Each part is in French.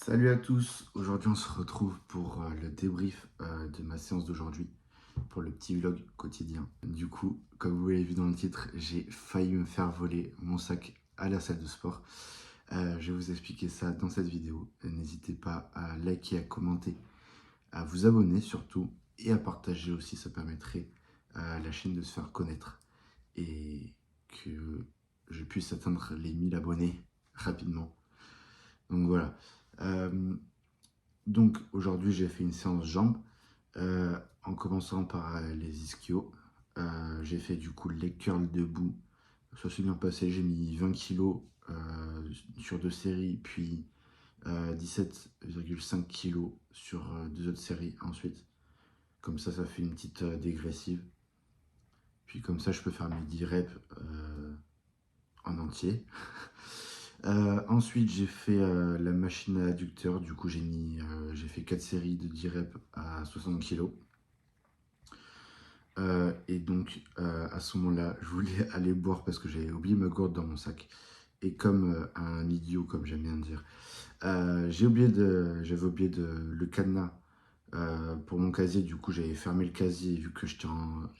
Salut à tous, aujourd'hui on se retrouve pour le débrief de ma séance d'aujourd'hui, pour le petit vlog quotidien. Du coup, comme vous l'avez vu dans le titre, j'ai failli me faire voler mon sac à la salle de sport. Je vais vous expliquer ça dans cette vidéo. N'hésitez pas à liker, à commenter, à vous abonner surtout, et à partager aussi, ça permettrait à la chaîne de se faire connaître et que je puisse atteindre les 1000 abonnés rapidement. Donc voilà. Euh, Donc aujourd'hui j'ai fait une séance jambes en commençant par les ischios. J'ai fait du coup les curls debout. Ça s'est bien passé, j'ai mis 20 kilos sur deux séries, puis 17,5 kilos sur deux autres séries ensuite. Comme ça fait une petite dégressive. Puis comme ça je peux faire mes 10 reps en entier. Ensuite, j'ai fait la machine à adducteurs. Du coup, j'ai fait 4 séries de 10 reps à 60 kg. Et donc, à ce moment-là, je voulais aller boire parce que j'avais oublié ma gourde dans mon sac. Et comme un idiot, comme j'aime bien dire, j'avais oublié le cadenas pour mon casier. Du coup, j'avais fermé le casier vu que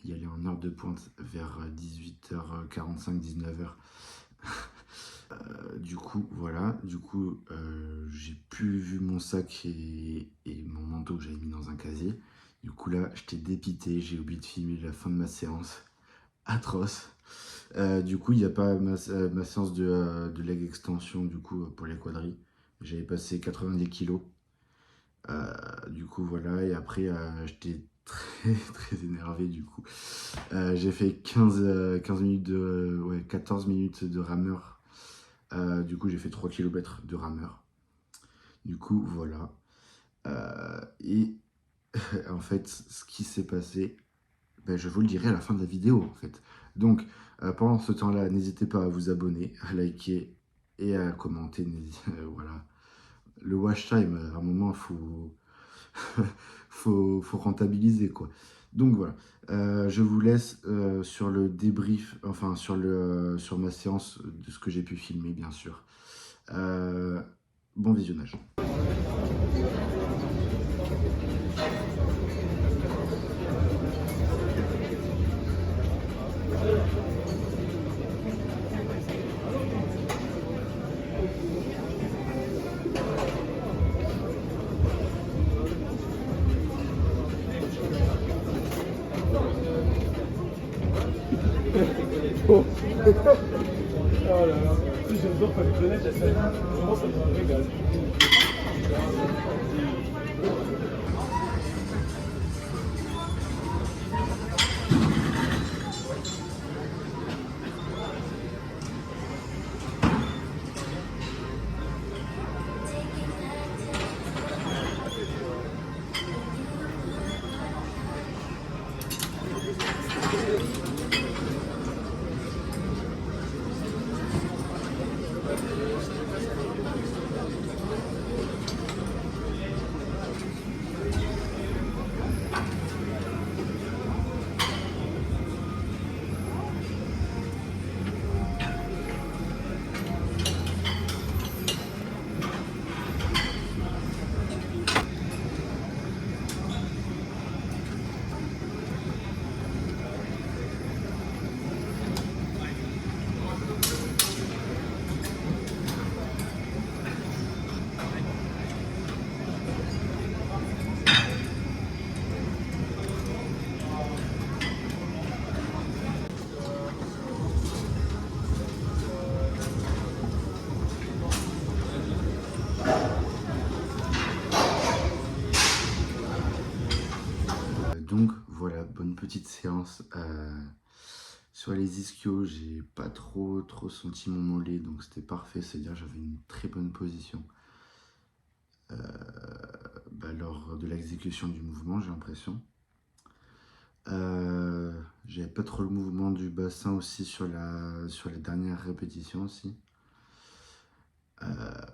y allais en heure de pointe vers 18h45, 19h. Du coup, voilà. Du coup, j'ai plus vu mon sac et mon manteau que j'avais mis dans un casier. Du coup, là, j'étais dépité. J'ai oublié de filmer la fin de ma séance. Atroce. Du coup, il n'y a pas ma séance de leg extension, du coup, pour les quadris. J'avais passé 90 kilos. Du coup, voilà. Et après, j'étais très, très énervé, du coup. J'ai fait 15 minutes ouais, 14 minutes de rameur. Du coup, j'ai fait 3 km de rameur. Du coup, voilà. Et en fait, ce qui s'est passé, ben, je vous le dirai à la fin de la vidéo, en fait. Donc, pendant ce temps-là, n'hésitez pas à vous abonner, à liker et à commenter. Voilà. Le watch time, à un moment, il faut... faut rentabiliser, quoi. Donc voilà, je vous laisse sur le débrief, enfin sur ma séance de ce que j'ai pu filmer, bien sûr. Euh, bon visionnage. Oh. Oh là là. Si j'adore quand les planètes elles s'alignent. Vraiment ça me régale. Donc voilà, bonne petite séance. Sur les ischios, j'ai pas trop senti mon mollet, donc c'était parfait, c'est-à-dire j'avais une très bonne position lors de l'exécution du mouvement, j'ai l'impression. J'avais pas trop le mouvement du bassin aussi sur les dernières répétitions aussi.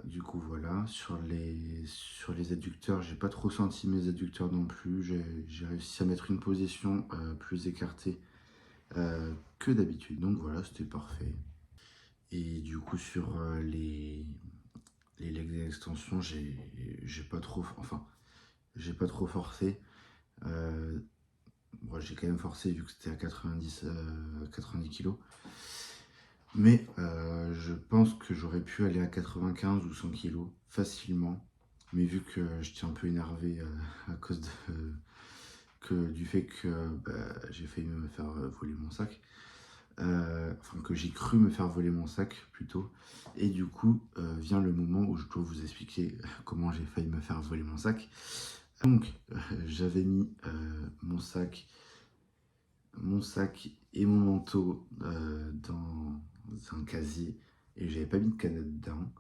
Du coup voilà, sur les adducteurs, j'ai pas trop senti mes adducteurs non plus. J'ai réussi à mettre une position plus écartée que d'habitude. Donc voilà, c'était parfait. Et du coup sur les legs d'extension, j'ai pas trop, enfin, j'ai pas trop forcé. Bon, j'ai quand même forcé vu que c'était à 90 kilos. Mais je pense que j'aurais pu aller à 95 ou 100 kilos facilement. Mais vu que j'étais un peu énervé à cause du fait que j'ai failli me faire voler mon sac, enfin que j'ai cru me faire voler mon sac plutôt. Et du coup, vient le moment où je dois vous expliquer comment j'ai failli me faire voler mon sac. Donc, j'avais mis mon sac et mon manteau dans un casier et j'avais pas mis de canette dedans,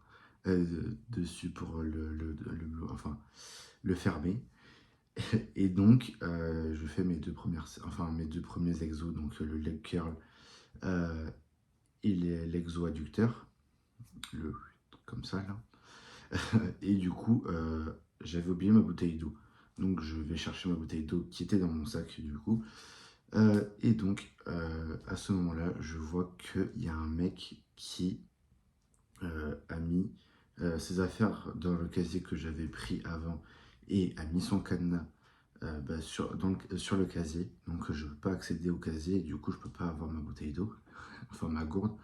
dessus pour enfin, le fermer. Et donc, je fais mes deux premiers exos, donc le leg curl et l'exo adducteur, le comme ça là. Et du coup, j'avais oublié ma bouteille d'eau. Donc je vais chercher ma bouteille d'eau qui était dans mon sac du coup. Et donc à ce moment-là, je vois qu'il y a un mec qui a mis ses affaires dans le casier que j'avais pris avant et a mis son cadenas sur le casier. Donc je ne peux pas accéder au casier et du coup je peux pas avoir ma bouteille d'eau, enfin ma gourde.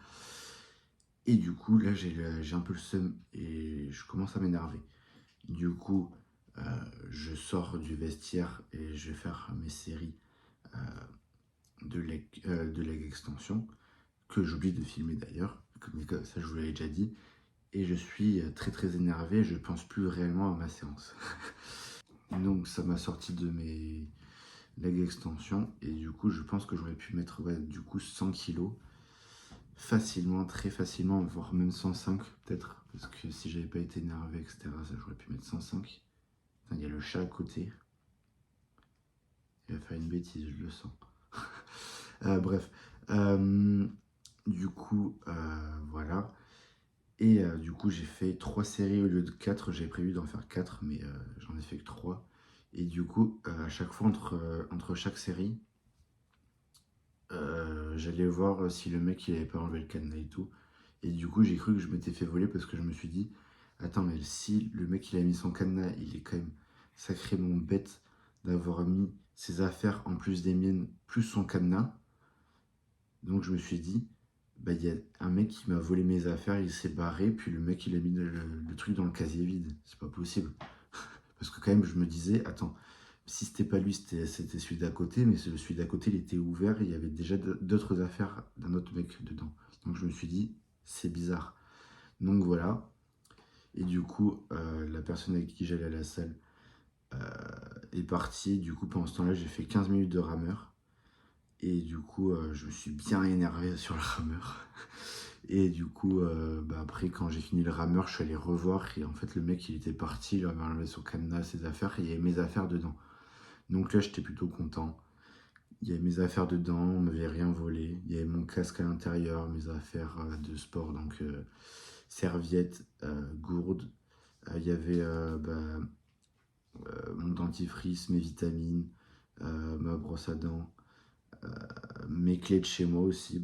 Et du coup là j'ai un peu le seum et je commence à m'énerver. Du coup je sors du vestiaire et je vais faire mes séries de leg extension que j'oublie de filmer d'ailleurs, mais ça je vous l'avais déjà dit. Et je suis très très énervé, je pense plus réellement à ma séance. Donc ça m'a sorti de mes leg extensions et du coup je pense que j'aurais pu mettre du coup 100 kilos facilement, très facilement, voire même 105 peut-être, parce que si j'avais pas été énervé, etc., ça j'aurais pu mettre 105. Putain, il y a le chat à côté. Il va faire une bêtise, je le sens. Bref. Du coup, voilà. Et du coup, j'ai fait 3 séries au lieu de 4. J'avais prévu d'en faire 4, mais j'en ai fait que 3. Et du coup, à chaque fois, entre chaque série, j'allais voir si le mec il avait pas enlevé le cadenas et tout. Et du coup, j'ai cru que je m'étais fait voler parce que je me suis dit, attends, mais si le mec il a mis son cadenas, il est quand même sacrément bête d'avoir mis ses affaires en plus des miennes, plus son cadenas. Donc je me suis dit, bah il y a un mec qui m'a volé mes affaires, il s'est barré, puis le mec il a mis le truc dans le casier vide. C'est pas possible. Parce que quand même je me disais, attends, si c'était pas lui, c'était celui d'à côté, mais celui d'à côté il était ouvert, et il y avait déjà d'autres affaires d'un autre mec dedans. Donc je me suis dit, c'est bizarre. Donc voilà. Et du coup, la personne avec qui j'allais à la salle euh, est partie. Du coup, pendant ce temps-là, j'ai fait 15 minutes de rameur. Et du coup, je me suis bien énervé sur le rameur. Et du coup, après, quand j'ai fini le rameur, je suis allé revoir. Et en fait, le mec, il était parti. Il avait enlevé son cadenas, ses affaires. Et il y avait mes affaires dedans. Donc là, j'étais plutôt content. Il y avait mes affaires dedans. On ne m'avait rien volé. Il y avait mon casque à l'intérieur, mes affaires de sport. Donc, serviettes, gourde. Il y avait mon dentifrice, mes vitamines, ma brosse à dents. Mes clés de chez moi aussi,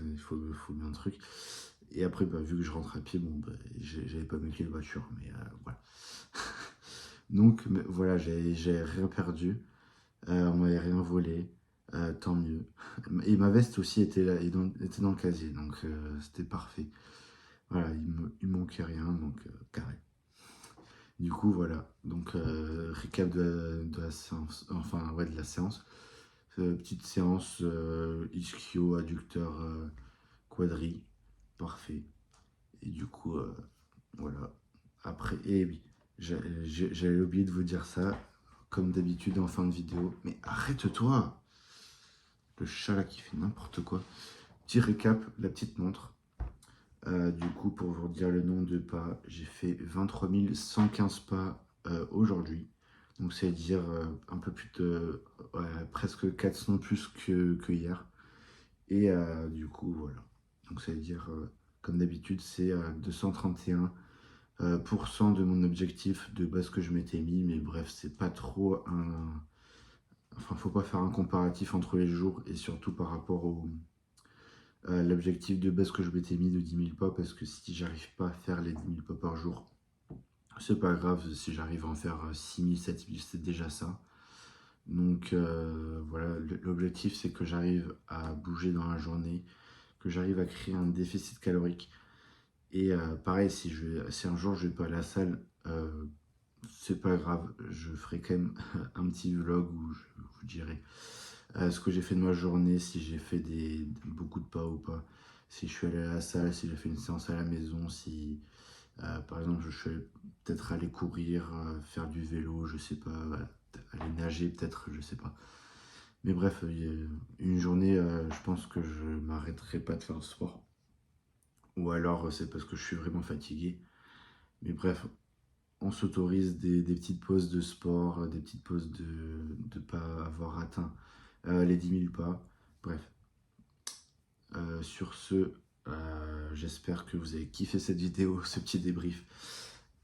il faut bien un truc. Et après, vu que je rentre à pied, j'avais pas mes clés de voiture, mais voilà. Donc voilà, j'ai rien perdu, on m'avait rien volé, tant mieux. Et ma veste aussi était là, était dans le casier, donc c'était parfait. Voilà, il manquait rien, donc carré. Du coup, voilà, donc récap de la séance, enfin ouais, de la séance. Petite séance ischio, adducteur, quadri, parfait. Et du coup, voilà. Après, et oui, j'avais oublié de vous dire ça, comme d'habitude en fin de vidéo. Mais arrête-toi! Le chat là qui fait n'importe quoi. Petit récap, la petite montre. Du coup, pour vous dire le nombre de pas, j'ai fait 23 115 pas aujourd'hui. Donc, c'est-à-dire un peu plus de presque 400 plus que hier. Et du coup, voilà. Donc, c'est-à-dire, comme d'habitude, c'est 231% de mon objectif de base que je m'étais mis. Mais bref, c'est pas trop un. Enfin, faut pas faire un comparatif entre les jours et surtout par rapport au. L'objectif de base que je m'étais mis de 10 000 pas, parce que si j'arrive pas à faire les 10 000 pas par jour, C'est pas grave si j'arrive à en faire 6 000, 7 000, c'est déjà ça. Donc voilà, l'objectif c'est que j'arrive à bouger dans la journée, que j'arrive à créer un déficit calorique. Et pareil, si un jour je vais pas à la salle, c'est pas grave, je ferai quand même un petit vlog où je vous dirai ce que j'ai fait de ma journée, si j'ai fait beaucoup de pas ou pas, si je suis allé à la salle, si j'ai fait une séance à la maison, si par exemple je suis peut-être aller courir, faire du vélo, je sais pas, voilà, aller nager peut-être, je sais pas. Mais bref, une journée, je pense que je m'arrêterai pas de faire le sport. Ou alors c'est parce que je suis vraiment fatigué. Mais bref, on s'autorise des petites pauses de sport, des petites pauses de ne pas avoir atteint les 10 000 pas. Bref, sur ce, j'espère que vous avez kiffé cette vidéo, ce petit débrief.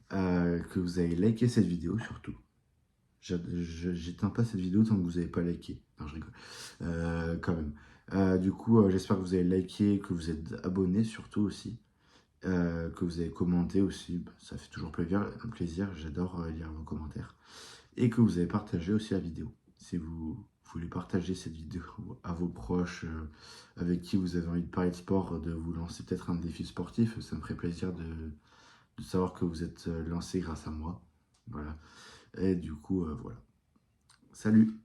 Que vous avez liké cette vidéo surtout. J'éteins pas cette vidéo tant que vous n'avez pas liké. Non, je rigole. Quand même. Du coup, j'espère que vous avez liké, que vous êtes abonné surtout aussi. Que vous avez commenté aussi, bah, ça fait toujours plaisir, j'adore lire vos commentaires. Et que vous avez partagé aussi la vidéo. Si vous voulez partager cette vidéo à vos proches, avec qui vous avez envie de parler de sport, de vous lancer peut-être un défi sportif, ça me ferait plaisir de savoir que vous êtes lancé grâce à moi. Voilà. Et du coup, voilà. Salut!